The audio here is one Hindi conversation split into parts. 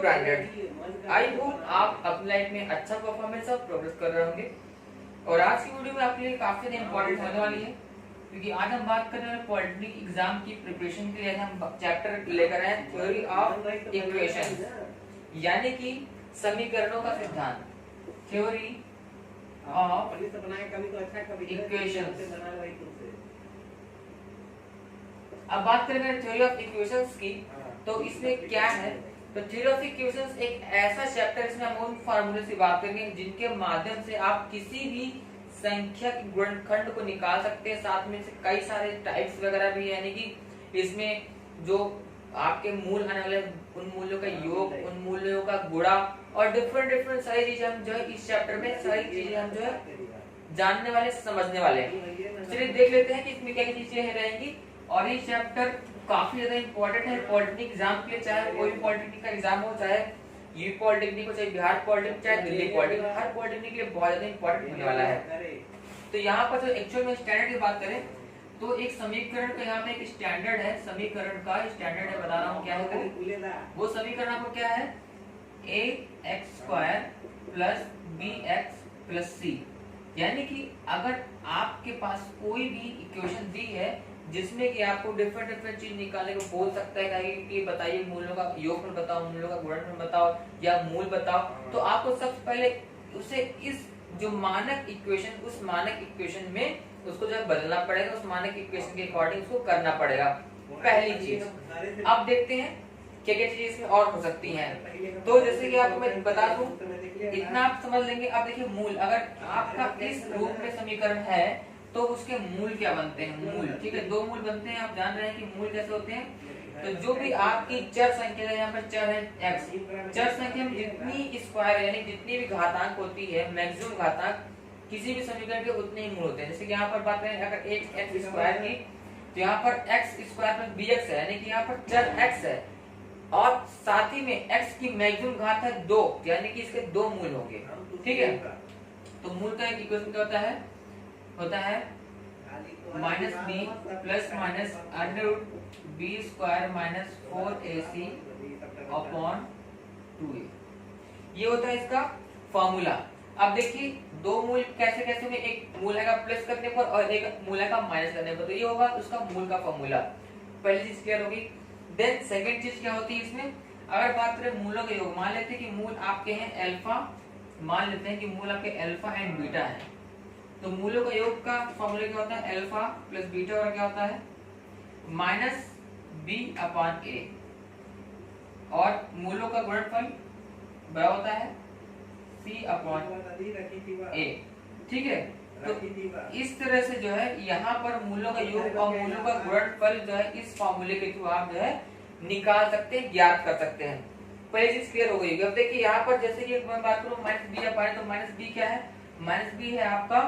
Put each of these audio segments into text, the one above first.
ब्रांडेड। आई होप आप अपनी लाइफ में अच्छा परफॉर्मेंस और प्रोग्रेस कर रहे होंगे। और आज की वीडियो में आपके लिए काफी इंपॉर्टेंट होने वाली है, क्योंकि आज हम बात करने वाले पॉलिटेक्निक एग्जाम की प्रिपरेशन के लिए हम चैप्टर लेकर आए थ्योरी ऑफ इक्वेशन, यानी कि समीकरणों का सिद्धांत, थ्योरी ऑफ इक्वेशंस। अब बात करेंगे थ्योरी ऑफ इक्वेशंस की, तो इसमें क्या है? तो थ्योरी ऑफ इक्वेशंस एक ऐसा चैप्टर इसमें हम उन फार्मूले से बात करेंगे जिनके माध्यम से आप किसी भी संख्या के गुणनखंड को निकाल सकते हैं। साथ में से कई सारे टाइप्स वगैरह भी, यानी कि इसमें जो आपके मूल आने वाले उन मूल्यों का योग, उन मूल्यों का गुणा और डिफरेंट सारी चीजें हम जो है इस चैप्टर में सारी चीजें हम जो है जानने वाले, समझने वाले हैं। चलिए देख लेते हैं कि इसमें क्या क्या चीजें रहेंगी। और ये चैप्टर काफी ज्यादा इंपॉर्टेंट है पॉलिटेक्निक एग्जाम के लिए, चाहे कोई भी पॉलिटेक्निक का एग्जाम हो, चाहे यूपी पॉलिटेक्निक हो, चाहे बिहार पॉलिटेक्निक, चाहे दिल्ली पॉलिटेक्निक, हर पॉलिटेक्निक के लिए बहुत ज्यादा इंपॉर्टेंट होने वाला है। तो यहाँ पर जो एक्चुअल में स्टैंडर्ड की बात करें तो एक समीकरण का यहाँ पे एक स्टैंडर्ड है, समीकरण का स्टैंडर्ड है, बता रहा हूँ क्या है वो समीकरण। आपको क्या है? ax² plus bx plus c, यानी कि अगर आपके पास कोई भी इक्वेशन दी है जिसमें कि आपको डिफरेंट चीज निकालने को बोल सकता है कि बताइए मूलों का योगफल बताओ, मूलों का गुणनफल बताओ या मूल बताओ, तो आपको सबसे पहले उसे इस जो मानक इक्वेशन, उस मानक इक्वेशन में उसको जो बदलना पड़ेगा, उस मानक इक्वेशन के अकॉर्डिंग उसको करना पड़ेगा, पहली चीज। अब देखते हैं क्या क्या चीजें इसमें और हो सकती हैं। तो जैसे कि आपको मैं बता दूं, इतना आप समझ लेंगे। अब देखिए मूल, अगर आपका इस रूप में समीकरण है तो उसके मूल क्या बनते हैं? मूल, ठीक है, दो मूल बनते हैं। आप जान रहे हैं कि मूल कैसे होते हैं। तो जो भी आपकी चर संख्या है, यहाँ पर चर है x, चर संख्या में जितनी स्क्वायर यानी जितनी भी घातांक होती है, मैक्सिमम घातांक किसी भी समीकरण के उतने ही मूल होते हैं। जैसे कि यहाँ पर बात करें अगर x स्क्वायर की, तो यहाँ पर x स्क्वायर प्लस bx है, यानी कि यहाँ पर चर x है और साथ ही में x की मैक्सिमम घात है 2, यानी कि इसके दो मूल होंगे, ठीक है। तो मूल का एक इक्वेशन क्या होता है minus B plus minus √b² minus 4ac upon 2a, ये होता है इसका फॉर्मूला। अब देखिए दो मूल कैसे कैसे में, एक मूल है प्लस करने पर और एक मूल है माइनस करने पर, तो ये होगा उसका मूल का फॉर्मूला। पहली चीज क्लियर होगी। देन सेकंड चीज क्या होती है इसमें, अगर बात करें मूलों के योग, मान लेते हैं कि मूल आपके हैं अल्फा, मान लेते हैं कि मूल आपके अल्फा एंड बीटा है, तो मूलों का योग का फॉर्मूला क्या होता है? अल्फा प्लस बीटा और क्या होता है? माइनस b अपॉन a, और मूलों का गुणनफल बड़ा होता है c अपॉन a, ठीक है। तो इस तरह से जो है यहाँ पर मूलों का योग और मूलों का गुणनफल जो है इस फॉर्मूले के थ्रू आप जो है निकाल सकते हैं, ज्ञात कर सकते हैं। पहली चीज क्लियर हो गई। अब देखिए यहाँ पर जैसे कि मैं बात करूँ माइनस बी अपॉन, तो माइनस बी क्या है? माइनस बी है आपका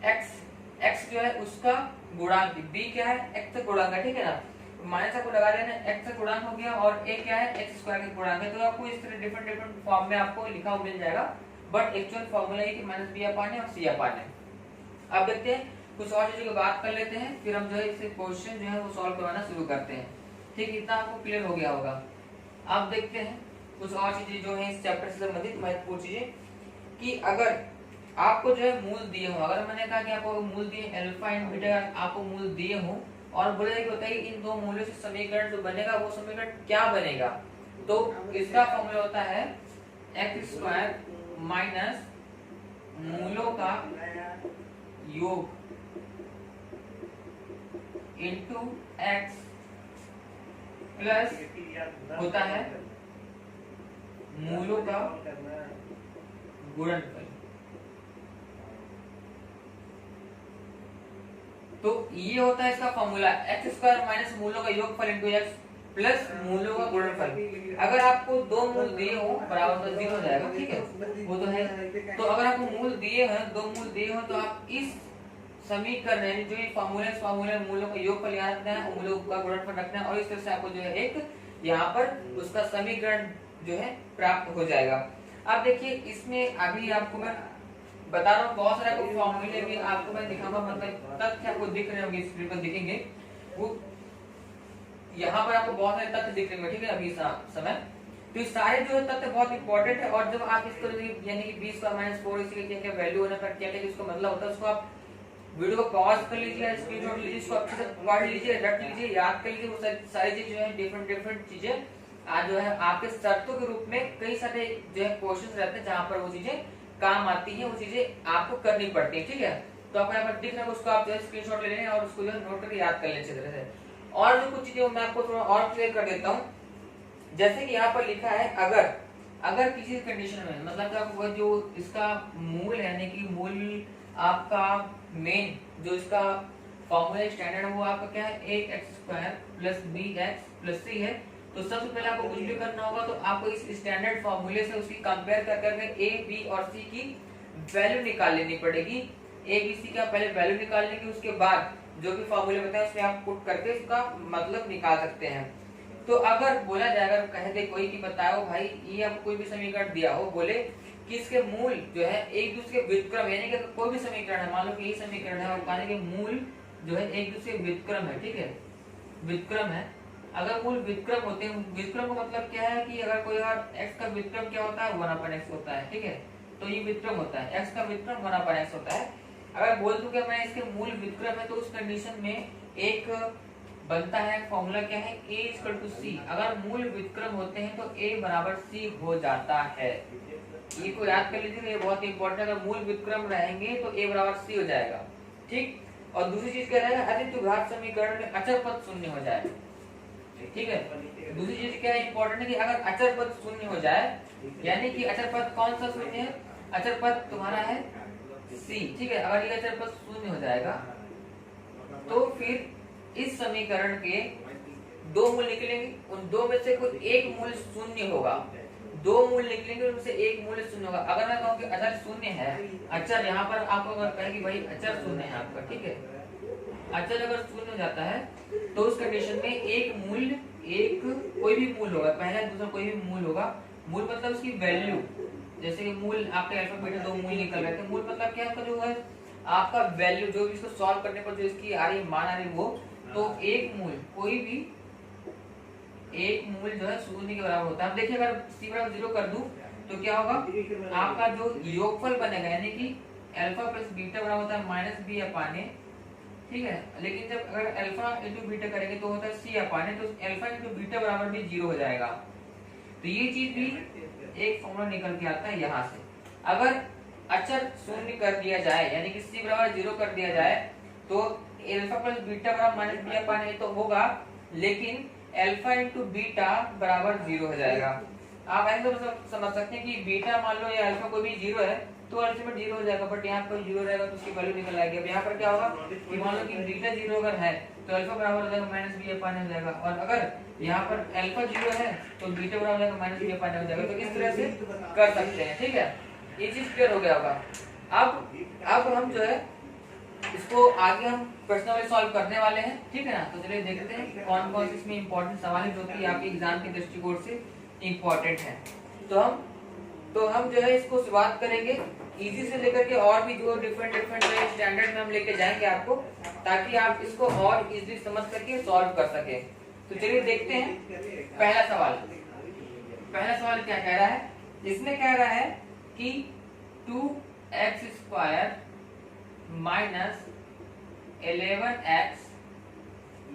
x जो है उसका गुणांक, b क्या है? x का गुणांक, ठीक है ना। माइनस को लगा लेना, x का गुणांक हो गया और a क्या है? x² का गुणांक है। तो आपको इस तरह डिफरेंट फॉर्म में आपको लिखा हुआ मिल जाएगा, बट एक्चुअल फॉर्मूला ये कि माइनस बी अपॉन है और c अपॉन है। अब देखते हैं कुछ और चीजों की बात कर लेते हैं, फिर हम जो है इसे क्वेश्चन जो है वो सॉल्व करवाना शुरू करते हैं। ठीक, इतना आपको क्लियर हो गया होगा। अब देखते हैं कुछ और चीजें जो है इस चैप्टर से संबंधित महत्वपूर्ण चीजें, कि अगर आपको जो है मूल दिए हो, अगर मैंने कहा कि आपको मूल दिए अल्फा एंड बीटा, आपको मूल दिए हो और बोले कि बताइए इन दो मूल्यों से समीकरण जो बनेगा वो समीकरण क्या बनेगा, तो इसका फॉर्मूला होता है x² माइनस मूलों का योग इनटू x प्लस होता है मूलों का गुणनफल। तो ये होता है इसका फॉर्मूला, x² माइनस मूलों का योगफल इनटू x प्लस मूलों का गुणनफल। अगर आपको दो मूल दिए हो बराबर तो 0 हो जाएगा, ठीक है, वो तो है। तो अगर आपको मूल दिए हैं, दो मूल दिए हो, तो आप इस समीकरण यानी जो ये फॉर्मूला, इस फॉर्मूले में मूलों का योगफल याद रखना है, मूलों का गुणनफल रखना है, और इस तरह से आपको जो है एक यहाँ पर उसका समीकरण जो है प्राप्त हो जाएगा। अब देखिए इसमें अभी आपको मैं बता रहा हूँ बहुत सारे फॉर्मूले भी आपको मैं दिखाऊंगा, मतलब तथ्य आपको दिख रहे होंगे, स्क्रीन पर दिखेंगे वो, यहाँ पर आपको बहुत सारे तथ्य दिख रहे होंगे, ठीक है अभी समय। तो ये सारे जो है तथ्य बहुत इंपॉर्टेंट है। और जब आप इसको यानी कि 20 का -4 इसकी क्या वैल्यू होने पर क्या क्या इसको मतलब होता है, उसको आप वीडियो को पॉज कर लीजिए, स्क्रीनशॉट लीजिए, इसको अच्छे से पढ़ लीजिए, रट लीजिए, याद कर लीजिए। वो सारी चीजें जो है डिफरेंट चीजें आज जो है आपके शर्तों के रूप में कई सारे जो है क्वेश्चंस रहते हैं जहां पर वो चीजें काम आती हैं, वो चीजें आपको करनी पड़ती है। ठीक है, तो आपको यहाँ पर दिख रहा है, उसको आप जो है स्क्रीनशॉट ले लें और उसको जो है नोट करके याद कर लें अच्छी तरह से। और जो कुछ चीजें मैं आपको थोड़ा और क्लियर कर देता हूँ, जैसे कि यहाँ पर लिखा है अगर किसी कंडीशन में मतलब आपको जो इसका मूल है यानी कि मूल आपका मेन जो इसका फॉर्मूला स्टैंडर्ड है वो आपका क्या है, a x square plus b x plus c है। तो सबसे पहले आपको कुछ भी करना होगा तो आपको इस स्टैंडर्ड फॉर्मूले से उसकी कंपेयर कर करके a b और c की वैल्यू निकाल लेनी पड़ेगी। a b c का पहले वैल्यू निकाल लेंगे, उसके बाद जो भी फॉर्मूले बताए उसमें आप पुट करके इसका मतलब निकाल सकते हैं। तो अगर बोला जाए, अगर कह दे कोई कि बताओ भाई ये आपको कोई भी समीकरण दिया हो, बोले कि इसके मूल जो है एक दूसरे के व्युत्क्रम यानी कि कोई भी समीकरण है, मान लो कि ये समीकरण है और कहने के मूल जो है एक दूसरे के व्युत्क्रम है, ठीक है, व्युत्क्रम है। अगर मूल व्युत्क्रम होते हैं, व्युत्क्रम का मतलब क्या है कि अगर कोई x का व्युत्क्रम क्या होता है 1/x होता है, ठीक है, तो ये व्युत्क्रम होता है, x का व्युत्क्रम 1/x होता है। अगर बोल दूं कि मैं इसके मूल व्युत्क्रम है तो उस कंडीशन में एक बनता है फॉर्मूला क्या है, a = c। अगर मूल व्युत्क्रम होते हैं तो a बराबर c हो जाता है। ये को याद कर लीजिए, ये बहुत इंपॉर्टेंट है। अगर मूल व्युत्क्रम रहेंगे तो a बराबर c हो जाएगा, ठीक। और दूसरी चीज क्या रहेगा, अदित्य घात समीकरण में अचर पद शून्य हो जाए, ठीक है। दूसरी चीज क्या है इंपॉर्टेंट है कि अगर अचर पद शून्य हो जाए, यानी कि अचर पद कौन सा शून्य है, अचर पद तुम्हारा है c, ठीक है। अगर ये अचर पद शून्य हो जाएगा तो फिर इस समीकरण के दो मूल निकलेंगे, उन दो में से कोई एक मूल शून्य होगा। दो मूल निकलेंगे उनमें से एक मूल शून्य होगा। अगर मैं कहूं कि अचर शून्य है, अचर यहाँ पर आपको अगर कहे कि भाई अचर शून्य है आपका, ठीक है, अचर अगर शून्य हो जाता है तो उस कंडीशन में एक मूल, एक कोई भी मूल होगा, पहला दूसरा कोई भी मूल होगा। मूल मतलब उसकी वैल्यू, जैसे कि मूल आपके अल्फा बीटा दो मूल निकल रहे थे, मूल मतलब क्या आपका जो है आपका वैल्यू, जो इसको सॉल्व करने पर जो इसकी आ रही मान आ रही वो, तो एक मूल कोई भी एक मूल जो है शून्य के बराबर होता है। अब देखिए अगर c बराबर 0 कर दूं तो क्या होगा, आपका जो योगफल बनेगा यानी कि अल्फा प्लस बीटा बराबर होता है -b/a, ठीक है। लेकिन जब अगर अल्फा इंटू बीटा करेंगे तो होता है c/a, तो अल्फा इंटू बीटा बराबर भी 0 हो जाएगा। तो ये चीज भी एक फॉर्मूला निकल के आता है यहाँ से। अगर अचर शून्य कर दिया जाए यानी कि c बराबर 0 कर दिया जाए तो अल्फा प्लस बीटा बराबर -b/a तो होगा, लेकिन अल्फा इंटू बीटा बराबर 0 हो जाएगा। आप ऐसे तो समझ सकते हैं कि बीटा मान लो या अल्फा कोई भी 0 है तो अल्टीमेट 0 हो जाएगा, बट यहाँ पर 0 रहेगा तो उसकी वैल्यू निकल आएगी। अब यहाँ पर क्या होगा कि मान लो कि बीटा 0 अगर है तो अल्फा बराबर हो जाएगा -b/a हो जाएगा, और अगर यहाँ पर अल्फा 0 है तो बीटा बराबर हो जाएगा -b/a हो जाएगा। तो इस तरह से कर सकते हैं, ठीक है। ये चीज क्लियर हो गया होगा। अब हम जो है इसको आगे हम प्रश्न वाले सॉल्व करने वाले हैं, ठीक है ना। तो चलिए देखते हैं कौन कौन से इसमें इंपॉर्टेंट सवाल है जो कि आपके एग्जाम के दृष्टिकोण से इंपॉर्टेंट है। तो हम जो है इसको शुरुआत करेंगे इजी से लेकर के और भी जो डिफरेंट स्टैंडर्ड में हम लेके जाएंगे आपको, ताकि आप इसको और इजीली समझ करके सॉल्व कर सके। तो चलिए देखते हैं पहला सवाल क्या कह रहा है। इसमें कह रहा है कि 2x² - 11x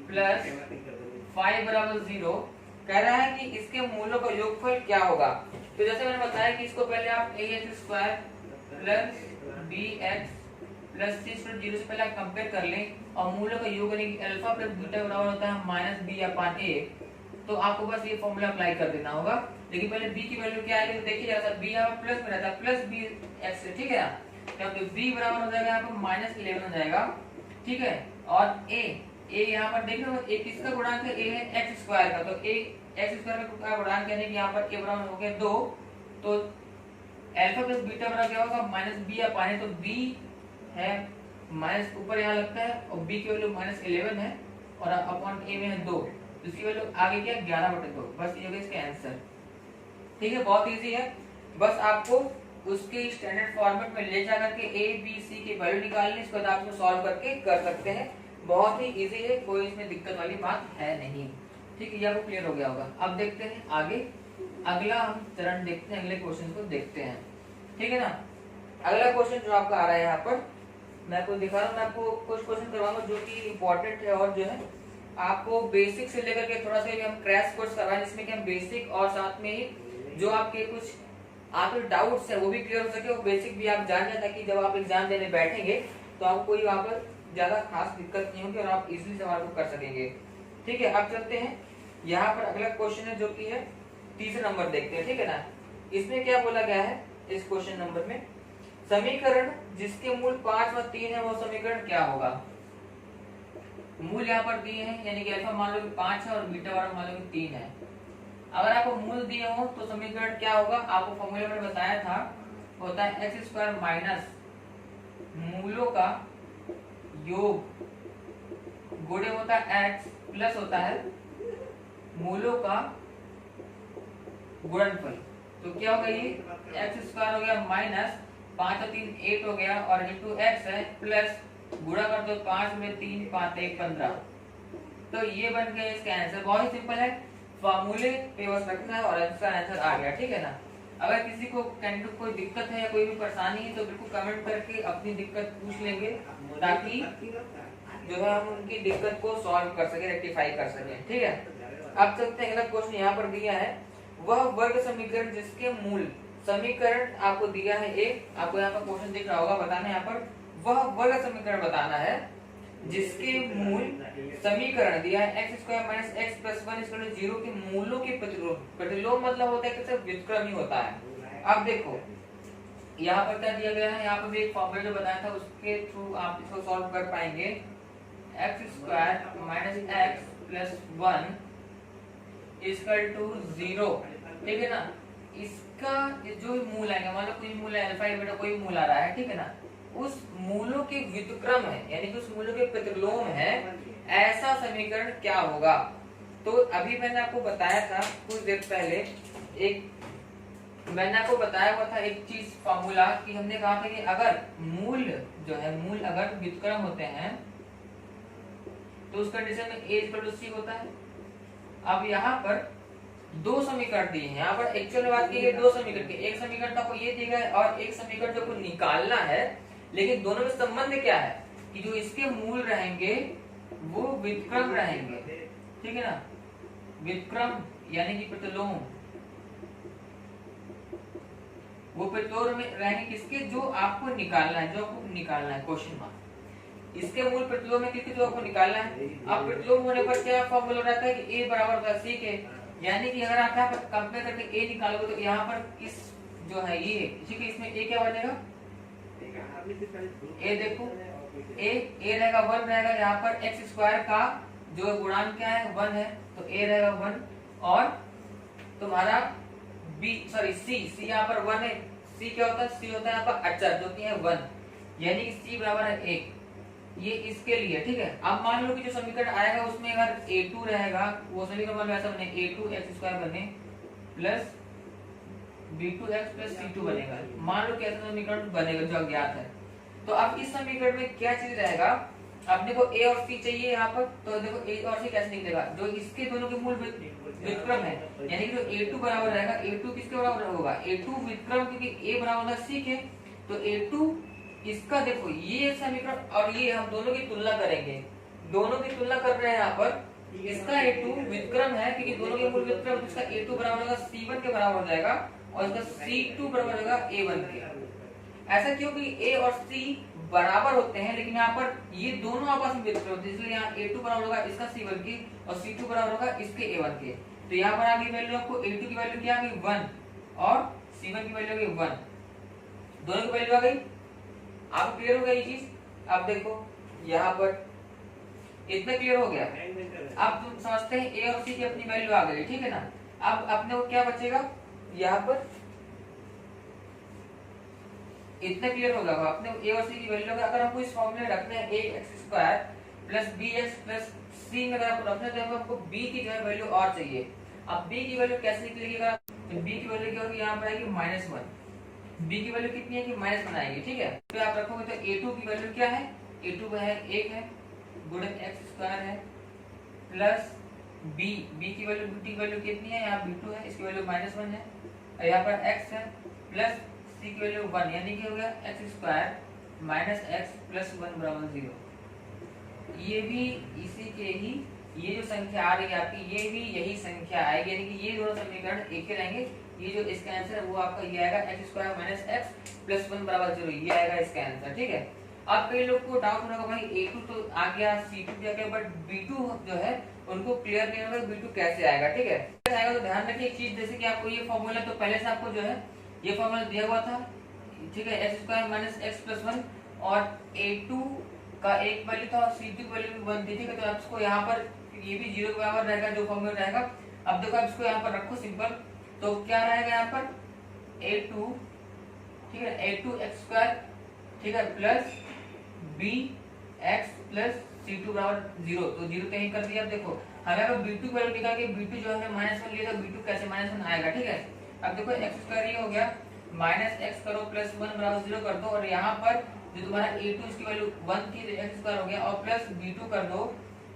प्लस 5 बराबर 0 कह रहा है कि इसके मूलों का योगफल क्या होगा। तो जैसे मैंने बताया कि इसको पहले आप ax² plus bx plus c = 0 से पहले आप कंपेयर कर लें और मूलों का योग करें कि अल्फा प्लस बीटा बराबर होता है -b/a, तो आपको बस ये फॉर्मूला अप्लाई कर देना होगा। लेकिन पहले b की वैल्यू क्या आएगी तो देखिए जरा b यहाँ पर प्लस में रहता है प्लस bx से, ठीक है। तो b बराबर हो जाएगा यहाँ पर -11 हो जाएगा, ठीक है। और a यहाँ पर देख लो a किसका गुणांक है, a है x स्क्वायर का, तो a x स्क्वायर का गुणांक यानी कि यहाँ पर a बराबर हो गया 2, तो अल्फा प्लस बीटा बराबर क्या होगा -b/a, तो b है माइनस ऊपर यहाँ लगता है और b की वैल्यू -11 है और अपॉन a में है 2, इसकी वैल्यू आगे क्या 11/2, बस ये होगा इसका आंसर, ठीक है। बहुत इजी है, बस आपको उसके स्टैंडर्ड फॉर्मेट में ले जाकर के a b c की वैल्यू निकालनी, इसके बाद आप इसको सॉल्व करके कर सकते हैं। बहुत ही इजी है, कोई इसमें दिक्कत वाली बात है नहीं, ठीक है। ये आपको क्लियर हो गया होगा। अब देखते हैं आगे अगला हम चरण देखते हैं, अगले क्वेश्चन को देखते हैं, ठीक है ना। अगला क्वेश्चन जो आपका आ रहा है यहाँ पर, मैं आपको दिखा रहा हूँ, मैं आपको कुछ क्वेश्चन करवाऊंगा जो कि इम्पोर्टेंट है और जो है आपको बेसिक से लेकर के थोड़ा सा हम क्रैश कोर्स करवाएं, जिसमें कि हम बेसिक और साथ में ही जो आपके कुछ आपके डाउट्स है वो भी क्लियर हो सके और बेसिक भी आप जान जाए, ताकि जब आप एग्जाम देने बैठेंगे तो आपको कोई वहां पर ज्यादा खास दिक्कत नहीं होगी और आप इजीली सवाल को कर सकेंगे। ठीक है, अब चलते हैं यहाँ पर अगला क्वेश्चन है जो कि है तीसरा नंबर देखते हैं, ठीक है ना। इसमें क्या बोला गया है इस क्वेश्चन नंबर में, समीकरण जिसके मूल 5 व 3 है वो समीकरण क्या होगा। मूल यहाँ पर दिए हैं, यानी कि अल्फा मान लो कि 5 है और बीटा वाला मान लो कि 3 है। अगर आपको मूल दिए हो तो समीकरण क्या होगा, आपको फॉर्मूला में बताया था, होता है एक्स स्क्वायर माइनस मूलों का योग गुणे होता है एक्स प्लस होता है मूलों का गुणनफल। तो क्या होगा, ये एक्स स्क्वायर हो गया माइनस 5 और 3 8 हो गया और इंटू एक्स है प्लस गुणा कर दो 5 में 3 5 1 15। तो ये बन गया इसका आंसर। बहुत ही सिंपल है, फॉर्मूले पे बस रखना है और इसका आंसर आ गया, ठीक है ना। अगर किसी को कैंडिडेट कोई दिक्कत है या कोई भी परेशानी है तो बिल्कुल कमेंट करके अपनी दिक्कत पूछ लेंगे, ताकि जो है हम उनकी दिक्कत को सॉल्व कर सके, रेक्टिफाई कर सके, ठीक है। अब चलते हैं अगला क्वेश्चन यहाँ पर दिया है, वह वर्ग समीकरण जिसके मूल समीकरण आपको दिया है एक, आपको यहाँ पर क्वेश्चन दिख रहा होगा, बताना है यहाँ पर वह वर्ग समीकरण बताना है जिसके मूल समीकरण दिया है X square minus X plus 1 equal to 0 के मूलों के प्रतिलोम। प्रतिलोम मतलब होता है कि सिर्फ व्युत्क्रमी होता है। अब देखो यहाँ पर क्या दिया गया है, यहाँ पर भी एक फॉर्मूला जो बताया था उसके थ्रू आप इसको सॉल्व कर पाएंगे। X square minus X plus 1 equal to 0, ठीक है ना। इसका जो मूल आएगा, मान लो कोई मूल है अल्फा बीटा, कोई मूल आ रहा है, ठीक है ना, उस मूलों के व्युत्क्रम है, यानी कि उस मूलों के प्रतिलोम है, ऐसा समीकरण क्या होगा। तो अभी मैंने आपको बताया था कुछ देर पहले, मैंने आपको बताया हुआ था एक चीज फॉर्मूला, कि हमने कहा था कि अगर मूल जो है मूल अगर व्युत्क्रम होते हैं तो उस कंडीशन में a इक्वल टू c होता है। अब यहाँ पर दो समीकरण दिए हैं, यहाँ पर एक्चुअल में बात की है दो समीकरण की, एक समीकरण तो आपको ये दिया है और एक समीकरण जो आपको निकालना है, लेकिन दोनों में संबंध क्या है कि जो इसके मूल रहेंगे वो व्युत्क्रम रहेंगे, ठीक है ना। व्युत्क्रम यानी कि प्रतिलोम, वो प्रतिलोम में रहेंगे किसके, जो आपको निकालना है, जो आपको निकालना है क्वेश्चन मार्क, इसके मूल प्रतिलोम में किसके जो आपको निकालना है। अब प्रतिलोम होने पर क्या फॉर्मूला रहता है कि a बराबर होता है c के, यानी कि अगर आप यहाँ पर कंपेयर करके a निकालोगे तो यहाँ पर इस जो है ये, ठीक है, इसमें a क्या बनेगा, ए देखो ए रहेगा 1 रहेगा, यहाँ पर एक्स स्क्वायर का जो गुणांक क्या है 1 है, तो ए रहेगा 1 और तुम्हारा बी सॉरी सी यहाँ पर 1 है, सी क्या होता है, सी होता है यहाँ पर अचर जो कि है 1, यानी कि सी बराबर है 1, ये इसके लिए, ठीक है। अब मान लो कि जो समीकरण आएगा उसमें अगर a2 रहेगा, वो समीकरण मान लो ऐसा बने a2 एक्स स्क्वायर बने प्लस b2x प्लस c2 बनेगा, मान लो कैसा समीकरण बनेगा जो अज्ञात है। तो अब इस समीकरण में क्या चीज रहेगा, अब देखो a और c चाहिए यहाँ पर, तो देखो a और c कैसे निकलेगा, जो इसके दोनों के मूल व्युत्क्रम है, यानी कि जो a2 बराबर रहेगा, a2 किसके बराबर होगा, a2 व्युत्क्रम, क्योंकि a बराबर होगा c के, तो a2 इसका देखो ये समीकरण और ये हम दोनों की तुलना करेंगे, दोनों की तुलना कर रहे हैं यहाँ पर, इसका a2 व्युत्क्रम है क्योंकि दोनों के मूल व्युत्क्रम, इसका a2 बराबर होगा c1 के बराबर हो जाएगा और इसका c2 बराबर होगा a1 के। ऐसा क्यों कि a और c बराबर होते हैं, लेकिन यहाँ पर ये दोनों आपस में व्युत्क्रम होते हैं, इसलिए यहाँ a2 बराबर होगा इसका c1 के और c2 बराबर होगा इसके a1 के। तो यहाँ पर आगे वैल्यू आपको a2 की वैल्यू क्या आ गई 1 और c1 की वैल्यू आ गई 1, दोनों की वैल्यू आ गई। आप क्लियर हो गया ये चीज। अब देखो यहाँ पर इतना क्लियर हो गया, अब तुम समझते हैं a और c की अपनी वैल्यू आ गई, ठीक है ना। अब अपने को क्या बचेगा, यहाँ पर इतना क्लियर होगा, अपने a और c की वैल्यू अगर हमको इस फॉर्मूले में रखना है ax square plus bx plus c में अगर आपको रखना है तो हमको b की जो है वैल्यू और चाहिए। अब b की वैल्यू कैसे निकलेगी, तो b की वैल्यू क्या होगी, यहाँ पर आएगी -1, b की वैल्यू कितनी है कि -1 आएगी, ठीक है। तो आप रखोगे तो a2 की वैल्यू क्या है, a2 है 1 है गुणन एक्स स्क्वायर है प्लस बी की वैल्यू बी की वैल्यू कितनी है, यहाँ b2 है, इसकी वैल्यू -1 है, और यहाँ पर x है, प्लस c की वैल्यू 1, यानी कि हो गया x² माइनस x प्लस 1 बराबर 0। ये भी इसी के ही, ये जो संख्या आ रही है आपकी, ये भी यही संख्या आएगी, यानी कि ये दोनों समीकरण एक ही रहेंगे। ये जो इसका आंसर है वो आपका ये आएगा x² माइनस x प्लस 1 बराबर 0, ये आएगा इसका आंसर। ठीक है, अब कई लोग को डाउट होगा भाई a2 तो आ गया, c2 भी आ गया, बट b2 जो है उनको क्लियर नहीं होगा b2 कैसे आएगा। ठीक है, आएगा तो ध्यान रखिए एक चीज, जैसे कि आपको ये फॉर्मूला तो पहले से आपको जो है ये फॉर्मूला दिया हुआ था। ठीक है, x² माइनस x प्लस 1, और a2 का एक वैल्यू था और c2 की वैल्यू भी 1 थी। ठीक है, तो आप इसको यहाँ पर ये भी 0 के बराबर रहेगा जो फॉर्मूला रहेगा। अब देखो आप इसको यहाँ पर रखो सिंपल, तो क्या रहेगा यहाँ पर a2, ठीक है, a2 x², ठीक है, प्लस bx प्लस c2 बराबर 0, तो 0 कहीं कर दिया। अब देखो हमें अगर b2 वैल्यू निकाल के b2 जो हमने -1 लिया था, b2 कैसे -1 आएगा। ठीक है, अब देखो x² ये हो गया, माइनस x करो प्लस 1 बराबर 0 कर दो, और यहाँ पर जो तुम्हारा a2 इसकी वैल्यू 1 थी तो x² हो गया, और प्लस b2 कर दो,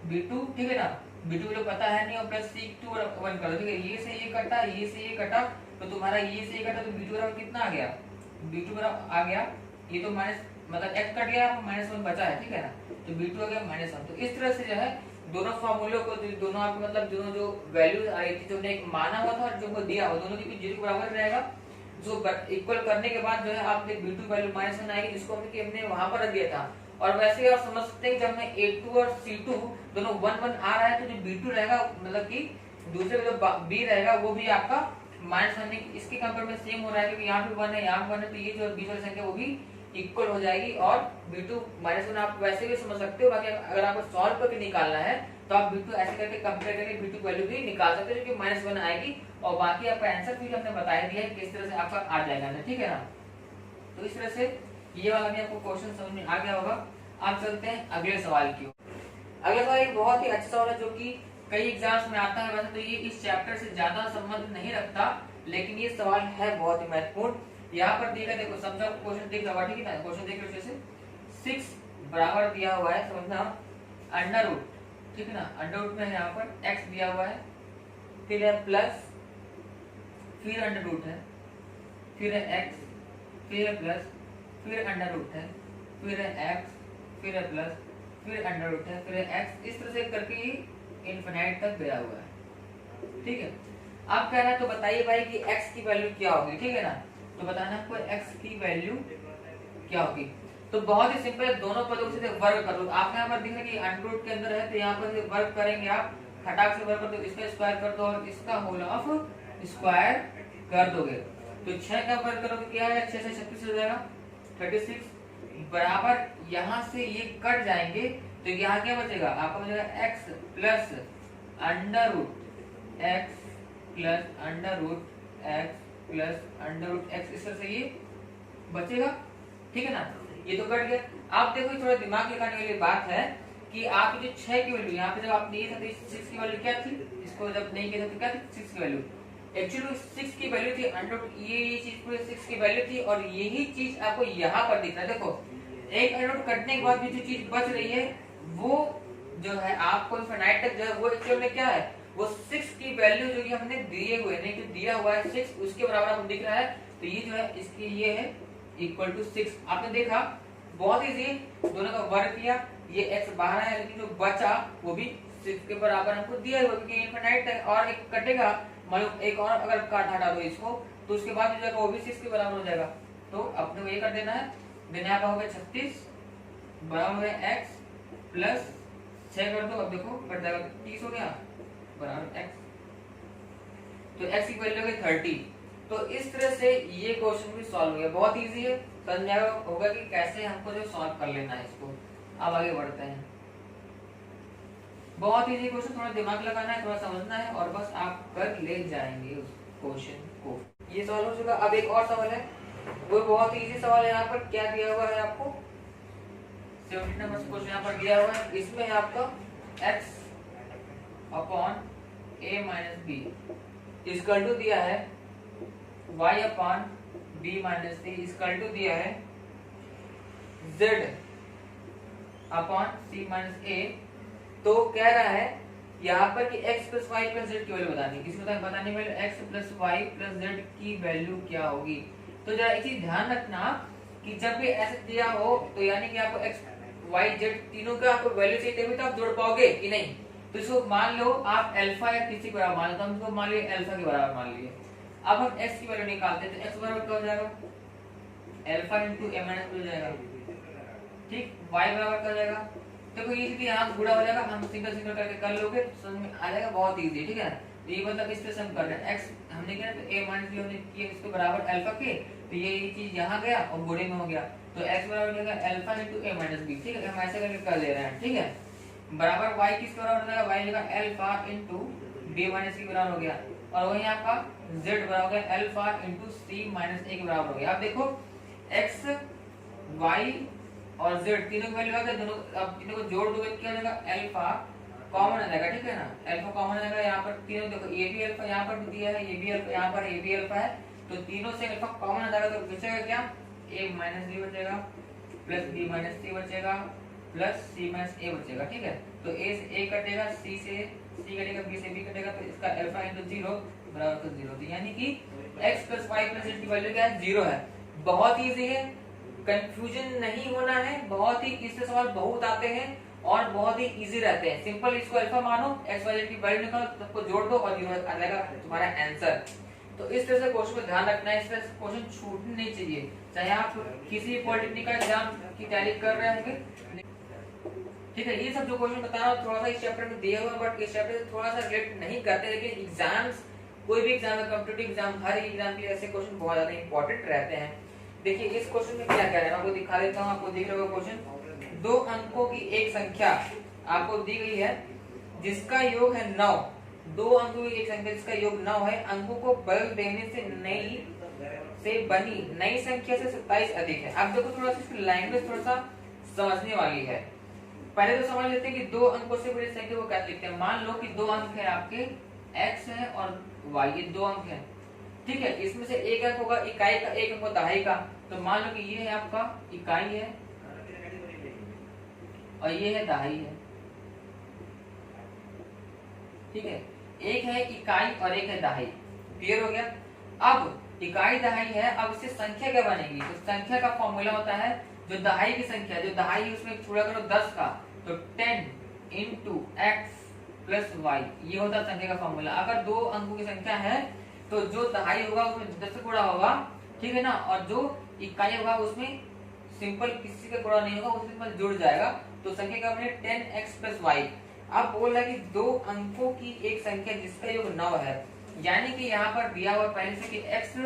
b2, ठीक है ना, b2 वैल्यू पता है नहीं, और प्लस c2 1 कर दो। ठीक है, ये से ये कटा, ये से ये कटा, तो तुम्हारा ये से ये कटा, तो b2 बराबर कितना आ गया, b2 बराबर आ गया, ये तो माइनस मतलब x कट गया, -1 बचा है। ठीक है ना, तो b2 आ गया -1। तो इस तरह से जो है दोनों फॉर्मूलों को, दोनों आपको मतलब दोनों जो वैल्यू आ रही थी, जो हमने एक माना हुआ था और जो को दिया हुआ, दोनों की भी 0 के बराबर रहेगा। जो इक्वल करने के बाद जो है आपने b2 वैल्यू -1 आएगी, जिसको हमने वहां पर रख दिया था। और वैसे ही आप समझ सकते हैं कि जब हमें a2 और c2 दोनों 1 1 आ रहा है, तो जो b2 रहेगा मतलब कि दूसरे जो b रहेगा वो भी आपका -1, इसके कंपेयर में सेम हो रहा है, क्योंकि यहाँ पे 1 है, यहाँ पे 1 है, तो ये जो बीच वाली संख्या वो भी इक्वल हो जाएगी। और b2 -1 आप वैसे भी समझ सकते हो, बाकी अगर आपको सॉल्व करके निकालना है तो आप b2 ऐसे करके कंपेयर करके b2 की वैल्यू भी निकाल सकते हो, जो कि -1 आएगी, और बाकी आपका आंसर भी हमने बता दिया है किस तरह से आपका आ जाएगा ना। ठीक है ना, तो इस तरह से ये वाला भी आपको क्वेश्चन समझ में आ गया होगा। आप चलते हैं अगले सवाल की ओर। अगला सवाल एक बहुत ही अच्छा सवाल है, जो कि कई एग्जाम्स में आता है। वैसे तो ये इस चैप्टर से ज्यादा संबंध नहीं रखता, लेकिन ये सवाल है बहुत ही महत्वपूर्ण। यहाँ पर दिया देखो, समझो क्वेश्चन देख रहा, ठीक है, क्वेश्चन देख रहे हो, 6 बराबर दिया हुआ है, समझना, अंडर रूट, ठीक है ना, अंडर रूट में यहाँ पर x दिया हुआ है, फिर है प्लस, फिर अंडर रूट है, फिर है x, फिर है प्लस, फिर अंडर रूट है, फिर है x, फिर है प्लस, फिर अंडर रूट है, फिर है x, इस तरह से करके इनफिनाइट तक गया हुआ है। ठीक है, आप कह रहे हैं तो बताइए भाई कि x की वैल्यू क्या होगी। ठीक है ना, तो बताना आपको x की वैल्यू क्या होगी। तो बहुत ही सिंपल है, दोनों पदों से वर्ग कर दो। आपने यहाँ पर देखा कि अंडर रूट के अंदर है, तो यहाँ पर वर्ग करेंगे आप, खटाक से वर्ग कर दो, इसका स्क्वायर कर दो और इसका होल ऑफ स्क्वायर कर दोगे, तो 6 का वर्ग करोगे क्या है, 6 से 36 हो जाएगा 36, बराबर यहाँ से ये कट जाएंगे, तो यहाँ क्या बचेगा आपका, बचेगा x plus under root x plus under root x plus under root x, इस तरह से ये बचेगा। ठीक है ना, ये तो कट गया। आप देखो थोड़ा दिमाग लगाने वाली बात है कि आप जो 6 की वैल्यू यहाँ पे जब आप नहीं था तो 6 की वैल्यू क्या थी, इसको जब नहीं किया था तो क्या थी 6 की वैल्यू, एक्चुअली 6 की वैल्यू थी अंडर रूट, ये चीज पूरी 6 की वैल्यू थी, और यही चीज आपको यहाँ पर दिख रहा है। देखो एक अंडर रूट कटने के बाद भी जो चीज बच रही है वो जो है आपको इनफिनाइट तक जो है वो एक्चुअल में क्या है, वो 6 की वैल्यू जो कि हमने दिए हुए नहीं जो दिया हुआ है 6 उसके बराबर हमको दिख रहा है, तो ये जो है इसके ये है इक्वल टू 6। आपने देखा बहुत इजी, दोनों का वर्ग किया, ये x बाहर है, लेकिन जो बचा वो भी 6 के बराबर हमको दिया हुआ, क्योंकि इनफिनाइट तक और एक कटेगा, मतलब एक और अगर काट हटा दो इसको, तो उसके बाद जो जाएगा वो भी 6 के बराबर हो जाएगा। तो अपने को ये कर देना है, देना का होगा 36 बराबर है x प्लस 6 कर दो, अब देखो कट जाएगा 30 हो गया बराबर x, तो x की वैल्यू हो गई 30। तो इस तरह से ये क्वेश्चन भी सॉल्व हो गया, बहुत इजी है, समझ आया होगा कि कैसे हमको जो सॉल्व कर लेना है इसको। अब आगे बढ़ते हैं, बहुत इजी क्वेश्चन, थोड़ा दिमाग लगाना है, थोड़ा समझना है, और बस आप कर ले जाएंगे उस क्वेश्चन को। ये सॉल्व हो चुका। अब एक और सवाल है, वो बहुत इजी सवाल है। यहाँ पर क्या दिया हुआ है आपको, 70 नंबर क्वेश्चन यहाँ पर दिया हुआ है, इसमें आपका x upon a minus B equal to दिया है y upon b minus C equal to दिया है z upon c minus a। तो कह रहा है यहाँ पर कि x plus Y plus Z की वैल्यू बतानी है। किसी बताने वाले x plus Y plus Z की वैल्यू क्या होगी। तो जरा इसी ध्यान रखना कि जब भी ऐसे दिया हो तो यानी कि आपको x y z तीनों का आपको वैल्यू चाहिए तभी तो आप जोड़ पाओगे कि नहीं। तो इसको मान लो आप अल्फा या किसी के बराबर मान लो, तो हम इसको मान लिए अल्फा के बराबर मान लिए। अब हम x की वैल्यू निकालते हैं तो x बराबर क्या हो जाएगा, अल्फा इंटू a माइनस हो जाएगा। ठीक, y बराबर क्या हो जाएगा, देखो ये सीधे यहाँ गुणा हो जाएगा, हम सिंगल सिंगल करके कर लोगे तो समझ में आ जाएगा, बहुत इजी, ठीक है। तो ये मतलब इस पे सम कर रहे हैं, x हमने किया तो a माइनस b हमने किया इसके बराबर अल्फा के, तो ये चीज यहाँ गया और गुणे में हो गया, तो x बराबर हो जाएगा alpha into a minus b। ठीक है, हम ऐसे करके कर ले रहे हैं, ठीक है। बराबर y किसके बराबर हो जाएगा, y जगह alpha into b minus c बराबर हो गया, और वहीं आपका z बराबर हो गया alpha into c minus a के बराबर हो गया। अब देखो x y और z तीनों की वैल्यू आ गई, दोनों अब तीनों को जोड़ दोगे क्या हो जाएगा, अल्फा कॉमन आ जाएगा, ठीक है ना, अल्फा कॉमन आ जाएगा। यहाँ पर तीनों देखो ये भी अल्फा यहाँ पर भी दिया है, ये भी अल्फा यहाँ पर, ये भी अल्फा है, तो तीनों से अल्फा कॉमन आ जाएगा, तो बचेगा क्या, a माइनस b बचेगा प्लस b माइनस c बचेगा प्लस c माइनस a बचेगा, ठीक है। तो a से a कटेगा, c से c कटेगा, b से b कटेगा, तो इसका अल्फा इंटू 0 बराबर 0, तो यानी कि x plus y plus z की वैल्यू क्या है, 0 है। बहुत इजी है, कंफ्यूजन नहीं होना है, बहुत ही इससे सवाल बहुत आते हैं और बहुत ही इजी रहते हैं। सिंपल इसको अल्फा मानो, एक्स वाई जेड की वैल्यू निकालो, सबको जोड़ दो और ये आ जाएगा तुम्हारा आंसर। तो इस तरह से क्वेश्चन को ध्यान रखना है, इस तरह से क्वेश्चन छूटने नहीं चाहिए, चाहे आप किसी पॉलिटेक्निक का एग्जाम की तैयारी कर रहे होंगे, ठीक है। ये सब जो क्वेश्चन बता रहा हूँ थोड़ा सा इस चैप्टर में दिया हुआ है, बट इस चैप्टर से थोड़ा सा रिलेट नहीं करते, लेकिन एग्जाम्स कोई भी एग्जाम है, कॉम्पिटिटिव एग्जाम, हर एग्जाम के ऐसे क्वेश्चन बहुत ज्यादा इंपॉर्टेंट रहते हैं। देखिए इस क्वेश्चन में क्या कह रहे हैं, आपको दिखा देता हूँ, आपको दिख रहा होगा क्वेश्चन, 2 अंकों की एक संख्या आपको दी गई है जिसका योग है 9, 2 अंकों की एक संख्या जिसका योग 9 है, अंकों को बदल देने से बनी नई संख्या से 27 अधिक है। अब देखो थोड़ा सा इसकी लैंग्वेज थोड़ा सा समझने वाली है। पहले तो समझ लेते हैं कि 2 अंकों से बड़ी संख्या को कैसे लिखते हैं। मान लो कि 2 अंक है आपके x है और y, ये 2 अंक है, ठीक है। इसमें से एक अंक होगा इकाई का, एक अंक होगा दहाई का, तो मान लो कि ये है आपका इकाई है और ये है दहाई है, ठीक है। एक है इकाई और एक है दहाई, क्लियर हो गया। अब इकाई दहाई है, अब इससे संख्या क्या बनेगी, तो संख्या का फॉर्मूला होता है जो दहाई की संख्या, जो दहाई है उसमें थोड़ा करो 10 का, तो 10 इंटू एक्स प्लस वाई, ये होता है संख्या का फॉर्मूला। अगर 2 अंकों की संख्या है तो जो दहाई होगा उसमें 10 से गुणा होगा, ठीक है ना, और जो इकाई होगा उसमें सिंपल किसी का गुणा नहीं होगा, उसमें जुड़ जाएगा, तो संख्या का बने 10x प्लस वाई। अब बोल रहा है कि 2 अंकों की एक संख्या जिसका योग 9 है, यानी कि यहाँ पर दिया हुआ पहले से कि x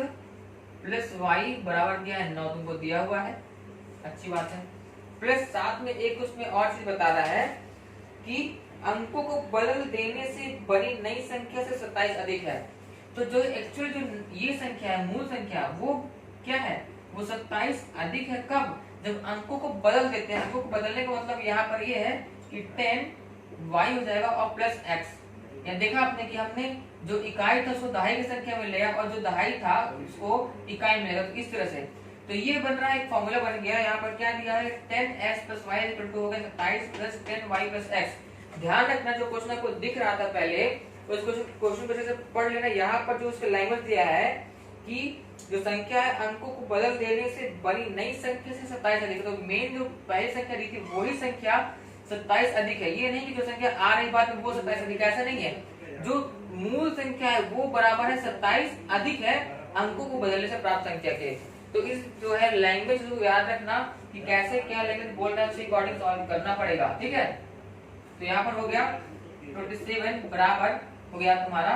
प्लस वाई बराबर दिया है 9, तुमको दिया हुआ है, अच्छी बात है। प्लस साथ में एक उसमें और चीज बता रहा है कि अंकों को बदल देने से बनी नई संख्या से 27 अधिक है। तो जो एक्चुअल जो ये संख्या है, मूल संख्या, वो क्या है, वो 27 अधिक है। कब, जब अंकों को बदल देते हैं। अंकों को बदलने का मतलब यहाँ पर ये है कि 10y हो जाएगा और प्लस x। यहाँ देखा आपने कि हमने जो इकाई था उसको दहाई की संख्या में लिया और जो दहाई था उसको इकाई में लिया, तो इस तरह से तो ये बन रहा है, एक फॉर्मूला बन गया। यहाँ पर क्या दिया है, 10x प्लस वाई हो गया 27 प्लस 10y प्लस x। ध्यान रखना जो क्वेश्चन आपको दिख रहा था पहले, उस क्वेश्चन को से पढ़ लेना। यहाँ पर जो उसका लैंग्वेज दिया है कि जो संख्या है अंकों को बदल देने से बनी नई संख्या से 27 अधिक, तो मेन जो पहली संख्या दी थी वही संख्या 27 अधिक है। ये नहीं कि जो संख्या आ रही बात में वो 27 अधिक, ऐसा नहीं है। जो मूल संख्या है वो बराबर है 27 अधिक है अंकों को बदलने से प्राप्त संख्या के। तो इस जो है लैंग्वेज जो याद रखना कि कैसे क्या लैंग्वेज बोल रहा है, उसके अकॉर्डिंग सॉल्व करना पड़ेगा, ठीक है। तो यहाँ पर हो गया 27 बराबर हो गया तुम्हारा।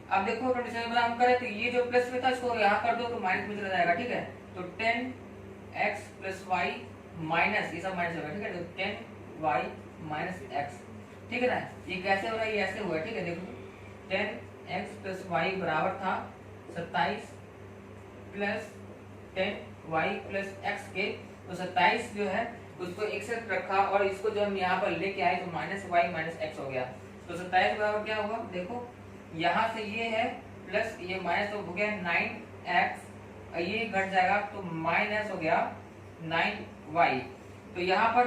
अब देखो 27 बराबर हम करें तो ये जो प्लस में था इसको यहाँ कर दो तो माइनस में चला जाएगा, ठीक है। तो 10x प्लस वाई माइनस, ये सब माइनस होगा, ठीक है। तो 10y माइनस x, ठीक है ना। ये कैसे हो रहा है, ये ऐसे हुआ, ठीक है। देखो 10x प्लस वाई बराबर था 27 प्लस 10y प्लस x के, तो 27 जो है उसको एक साथ रखा और इसको जो हम यहाँ पर लेके आए तो माइनस वाई माइनस एक्स हो गया। तो 27 बराबर क्या होगा, देखो यहाँ से ये है प्लस ये माइनस तो हो गया 9x, ये घट जाएगा तो माइनस हो गया 9y। तो यहाँ पर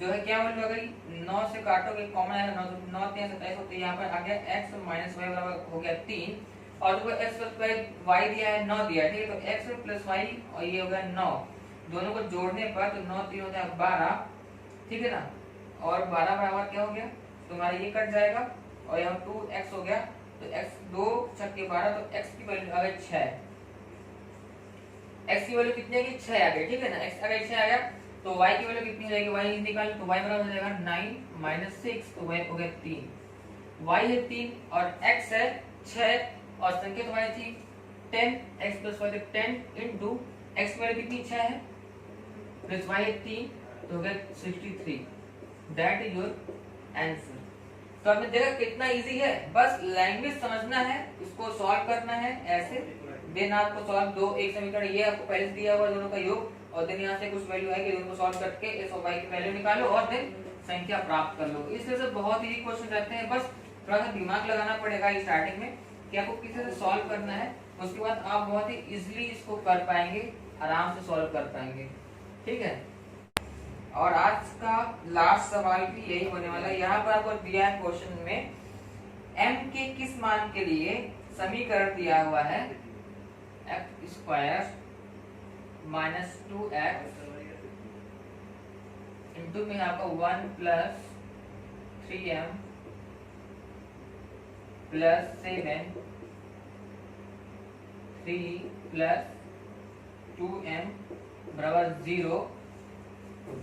जो है क्या वैल्यू आ गई, 9 से काटोगे कॉमन आएगा 9, 9 3 27 होते हैं। यहाँ पर आ गया x माइनस वाई बराबर हो गया 3, और जो x प्लस वाई दिया है 9 दिया है, ठीक है। तो x प्लस वाई और ये हो गया 9, दोनों को जोड़ने पर तो 9 3 हो जाएगा 12, ठीक है ना। और 12 बराबर क्या हो गया तुम्हारा, ये कट जाएगा और यहाँ 2x हो गया, तो x 2 छक्के 12, तो x की वैल्यू आ गई 6। x की वैल्यू कितनी आ गई 6 आ गई, ठीक है ना। x आ गई 6 आ गया, तो y की वैल्यू कितनी हो जाएगी, y निकाल, तो y बराबर हो जाएगा 9 माइनस 6, तो y हो गया 3, y है 3 और x है 6 और संख्या तुम्हारी थी 10, x plus Y 10 into x की वैल्यू कितनी 6 है प्लस y है 3, तो हो गया 63। That is your answer. तो आपने देखा कितना इजी है, बस लैंग्वेज समझना है, इसको सॉल्व करना है ऐसे, देन आपको सॉल्व दो एक समीकरण ये आपको पहले से दिया हुआ दोनों का योग, और देन यहाँ से कुछ वैल्यू है कि दोनों को सॉल्व करके x और y की वैल्यू निकालो और देन संख्या प्राप्त कर लो। इस तरह से बहुत इजी क्वेश्चन रहते हैं, बस थोड़ा सा दिमाग लगाना पड़ेगा स्टार्टिंग में कि आपको किस तरह से सॉल्व करना है, उसके बाद आप बहुत ही इजीली इसको कर पाएंगे, आराम से सॉल्व कर पाएंगे, ठीक है। और आज का लास्ट सवाल भी यही होने वाला है। यहाँ पर आपको दिया है क्वेश्चन में m के किस मान के लिए समीकरण दिया हुआ है x square minus 2x into में आपका 1 plus 3m plus 7 3 plus 2m बराबर 0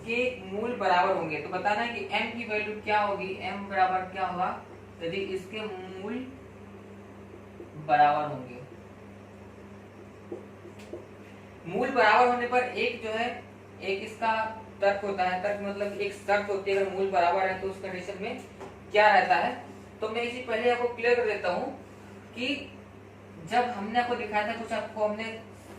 के मूल बराबर होंगे। तो बताना है कि m की वैल्यू क्या होगी, m बराबर क्या होगा यदि इसके मूल बराबर होंगे। मूल बराबर होने पर एक जो है, एक इसका तर्क होता है, तर्क मतलब एक शर्त होती है, अगर मूल बराबर है तो उस कंडीशन में क्या रहता है। तो मैं इसी पहले आपको क्लियर कर देता हूं कि जब हमने आपको दिखाया था, कुछ आपको हमने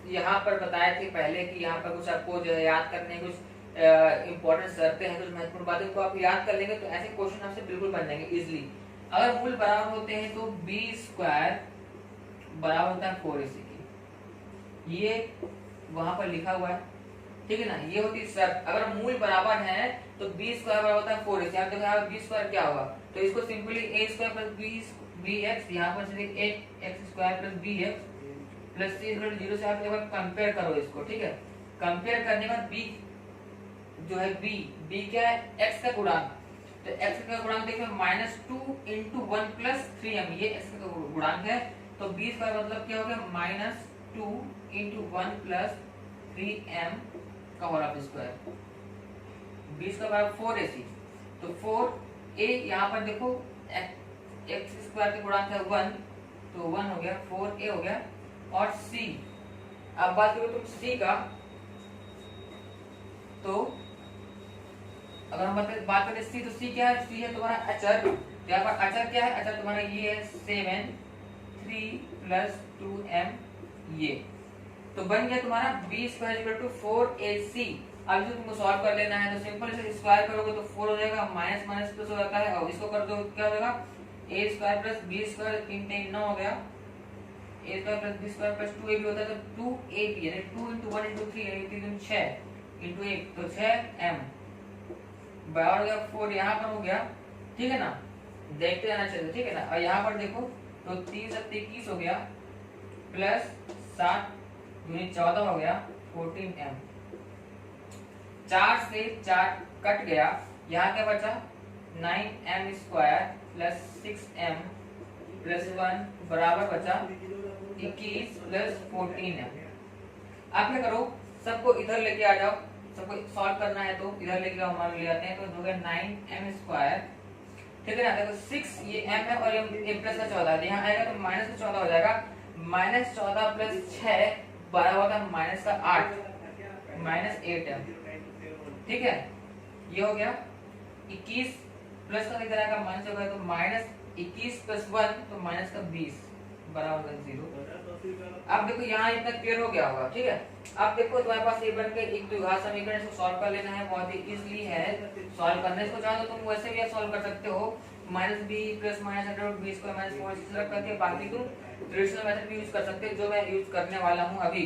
यहाँ पर बताए थे पहले कि यहाँ पर कुछ आपको जो है याद करने, कुछ इंपॉर्टेंट शर्तें हैं, कुछ महत्वपूर्ण बातें को आप याद कर लेंगे तो ऐसे क्वेश्चन आपसे बिल्कुल बन जाएंगे इजिली। अगर मूल बराबर होते हैं तो b स्क्वायर बराबर होता है 4ac की, ये वहां पर लिखा हुआ है, ठीक है ना। ये होती है शर्त, अगर मूल बराबर है तो b स्क्वायर बराबर होता है 4ac। आप देखो यहाँ b स्क्वायर क्या होगा, तो इसको simply a square plus bx, यहाँ पर से 8x square plus bx plus c equal 0 से आप एक बार कंपेयर करो इसको, ठीक है। कंपेयर करने के बाद b जो है b क्या है, x का गुणांक, तो x का गुणांक देखो -2 इंटू 1 प्लस 3m, ये x का गुणांक है, तो b स्क्वायर मतलब क्या हो गया -2 इंटू 1 प्लस 3m का होल स्क्वायर, b स्क्वायर बराबर 4ac, तो 4a यहाँ पर देखो x स्क्वायर का गुणांक है 1, तो 1 हो गया, 4a हो गया, और c, अब बात करो तुम c का, तो अगर हम बात करें सी, तो सी क्या है, सी है तुम्हारा अचर, तो यहाँ पर अचर क्या है, अचर तुम्हारा ये है 7 3 प्लस 2m, ये तो बन गया तुम्हारा b square equal to 4ac। अब जो तुमको सॉल्व कर लेना है तो सिंपल से स्क्वायर करोगे तो 4 हो जाएगा, माइनस माइनस प्लस हो जाता है, और इसको कर दो क्या हो जाएगा, a square plus b square 3 3 9 हो गया, a square plus b square plus 2ab होता है, तो 2ab यानी 2 इंटू 1 इंटू 3 यानी 3 6 इंटू 1, तो 6m बराबर हो गया 4, यहाँ पर हो गया, ठीक है ना, देखते रहना चाहिए, ठीक है ना। और यहाँ पर देखो तो 3 7 21 हो गया, प्लस 7 दूनी 14 हो गया, 14m, 4 से 4 कट गया, यहाँ क्या बचा 9m square plus 6m plus 1 बराबर बचा 21 प्लस 14m। आप क्या करो, सबको इधर लेके आ जाओ, सबको सॉल्व करना है तो इधर लेके आओ, मान ले आते हैं, तो हो गया 9m स्क्वायर, ठीक है ना। देखो 6 ये m है और ये प्लस का 14 है, यहाँ आएगा तो माइनस का 14 हो जाएगा, -14 प्लस 6 बराबर होता है माइनस का 8, -8m, ठीक है। ये हो गया 21 प्लस का इधर आएगा माइनस होगा, तो -21 प्लस 1 तो माइनस का 20 बराबर 0। अब देखो यहाँ इतना क्लियर हो गया होगा, ठीक है। अब देखो तुम्हारे पास ये बन के एक द्विघात समीकरण, इसको सॉल्व कर लेना है, बहुत ही इजीली है सॉल्व करने। इसको चाहो तो तुम वैसे भी सॉल्व कर सकते हो, -b plus -b square minus 4 करके, बाकी तुम ट्रेडिशनल मेथड भी यूज कर सकते हो, जो मैं यूज करने वाला हूँ अभी।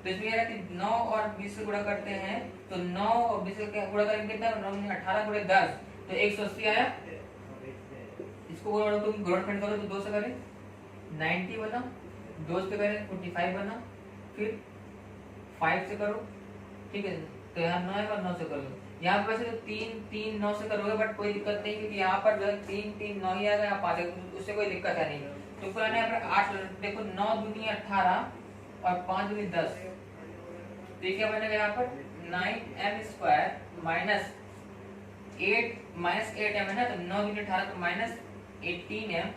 तो इसमें यह कि 9 और 20 से गुणा करते हैं तो 9 और 20 से गुणा करेंगे कितना, 9 18 गुणे 10 तो 180 आया। इसको तुम गुणनखंड करो तो 2 से करें 90 बना, 2 से करें 45 बना, फिर 5 से करो, ठीक है। तो यहाँ 9 है और 9 से कर लो। यहाँ पर वैसे तो 3 3 9 से करोगे बट कोई दिक्कत नहीं, क्योंकि यहाँ पर जो है 3 3 9 ही आएगा, यहाँ 5 तो उससे कोई दिक्कत है नहीं। तो पुराने यहाँ पर 8 देखो, 9 दूनी 18 और 5 दूनी 10, तो क्या बनेगा यहाँ पर 9m² माइनस 8m है ना, तो 9 दूनी 18 तो माइनस 18m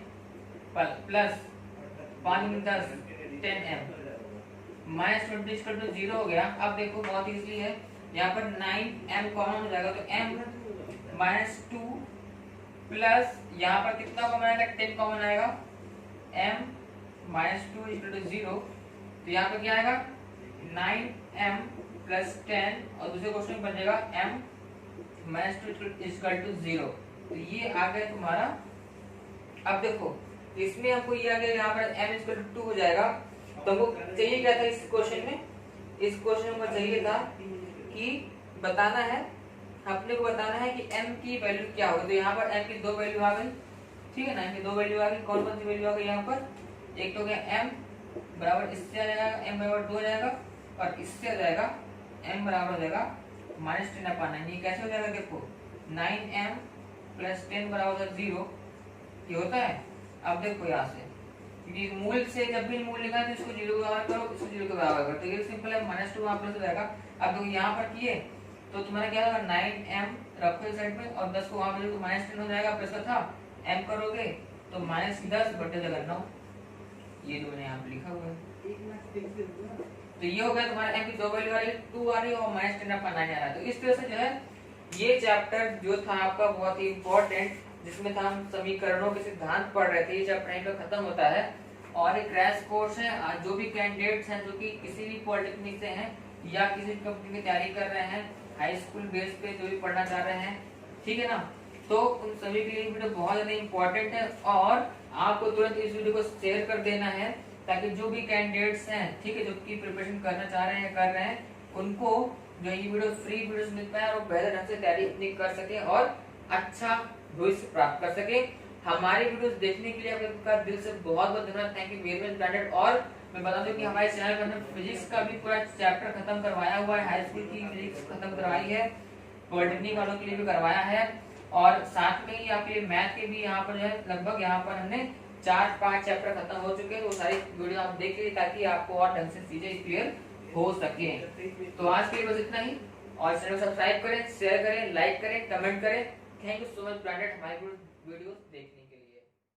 प्लस 5 दूनी 10 10m माइनस 20 इक्वल टू 0 हो गया। अब देखो बहुत इजी है, यहाँ पर 9m कॉमन हो जाएगा तो m माइनस 2 प्लस यहाँ पर कितना कॉमन आएगा, 10 कॉमन आएगा, m माइनस 2 इक्वल टू 0। तो यहाँ पर क्या आएगा 9m प्लस 10 और दूसरे क्वेश्चन में बनेगा m माइनस 2 इक्वल टू 0। तो ये आ गया तुम्हारा। अब देखो इसमें हमको ये आ गया, यहाँ पर m इक्वल टू 2 हो जाएगा। तो हमको चाहिए क्या था इस क्वेश्चन में, इस क्वेश्चन में चाहिए था कि बताना है, अपने को बताना है कि m की वैल्यू क्या होगी। तो यहाँ पर m की 2 वैल्यू आ गई, ठीक है ना, m की 2 वैल्यू आ गई। कौन कौन सी वैल्यू आ गई यहाँ पर, एक तो गया m बराबर इससे आ जाएगा, m बराबर 2 हो जाएगा, और इससे आ जाएगा m बराबर हो जाएगा माइनस 10/9। ये कैसे हो जाएगा, देखो 9m प्लस 10 बराबर 0, ये होता है। अब देखो यहाँ से क्योंकि मूल से जब भी मूल लिखा है तो इसको 0 के बराबर करो, इसको 0 के बराबर करो, तो ये सिंपल है, माइनस 2 वहां प्लस हो जाएगा। अब देखो यहाँ पर किए तो तुम्हारा क्या होगा, 9m रखो इस साइड में और 10 को वहां पे तो माइनस 10 हो जाएगा, प्लस का था m करोगे तो माइनस 10 बटे जगह 9, ये जो मैंने यहाँ पे लिखा हुआ है। तो ये हो गया तुम्हारा m की 2 वैल्यू आ रही है, 2 आ रही है और माइनस 10/9 आ रहा है। तो इस तरह से जो है ये चैप्टर जो था आपका बहुत ही इंपॉर्टेंट, जिसमें था हम समीकरणों के सिद्धांत पढ़ रहे थे, ये चैप्टर यहीं पे खत्म होता है। और एक क्रैश कोर्स है, जो भी कैंडिडेट्स हैं जो कि किसी भी पॉलिटेक्निक से हैं या किसी कंपनी की तैयारी कर रहे हैं, हाई स्कूल बेस पे जो भी पढ़ना चाह रहे हैं, ठीक है ना, तो उन सभी के लिए वीडियो बहुत ज्यादा इंपॉर्टेंट है। और आपको तुरंत इस वीडियो को शेयर कर देना है ताकि जो भी कैंडिडेट्स हैं, ठीक है, जो की प्रिपरेशन करना चाह रहे हैं, कर रहे हैं, उनको जो ये वीडियो फ्री वीडियो मिल पाए और बेहतर ढंग से तैयारी अपनी कर सके और अच्छा भविष्य प्राप्त कर सके। हमारी वीडियोस देखने के लिए आपका दिल से बहुत बहुत धन्यवाद, thank you very much branded. और मैं बता दूं कि हमारे चैनल पर हमने फिजिक्स का भी पूरा चैप्टर खत्म करवाया हुआ है, हाई स्कूल की फिजिक्स खत्म करवाई है, पॉलिटेक्निक वालों के लिए भी करवाया है, और साथ में ही आपके लिए मैथ के भी यहाँ पर जो है लगभग यहाँ पर हमने 4-5 चैप्टर खत्म हो चुके हैं। तो सारी वीडियो आप देख लीजिए ताकि आपको और ढंग से चीजें क्लियर हो सके। तो आज के लिए बस इतना ही, और चैनल को सब्सक्राइब करें, शेयर करें, लाइक करें, कमेंट करें। Thank you so much branded हमारी वीडियो देखने।